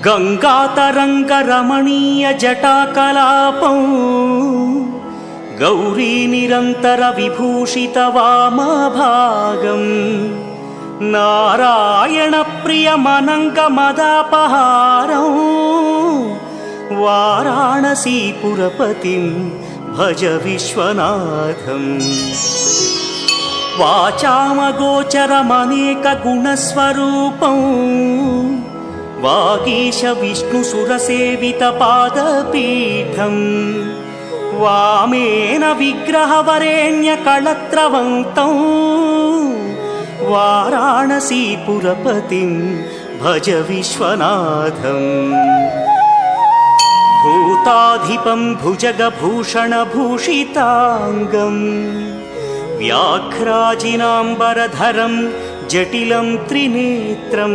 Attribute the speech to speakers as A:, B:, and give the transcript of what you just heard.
A: गङ्गातरङ्गरमणीयजटाकलापं गौरीनिरन्तरविभूषितवामभागम् नारायणप्रियमनङ्गमदापहारं वाराणसीपुरपतिं भज विश्वनाथम्। वाचामगोचरमनेकगुणस्वरूपं वागीश विष्णुसुरसेवितपादपीठम् वामेन विग्रहवरेण्यकळत्रवन्तं वाराणसीपुरपतिं भज विश्वनाथम्। भूताधिपं भुजगभूषणभूषिताङ्गं व्याघ्राजिनाम्बरधरं जटिलं त्रिनेत्रं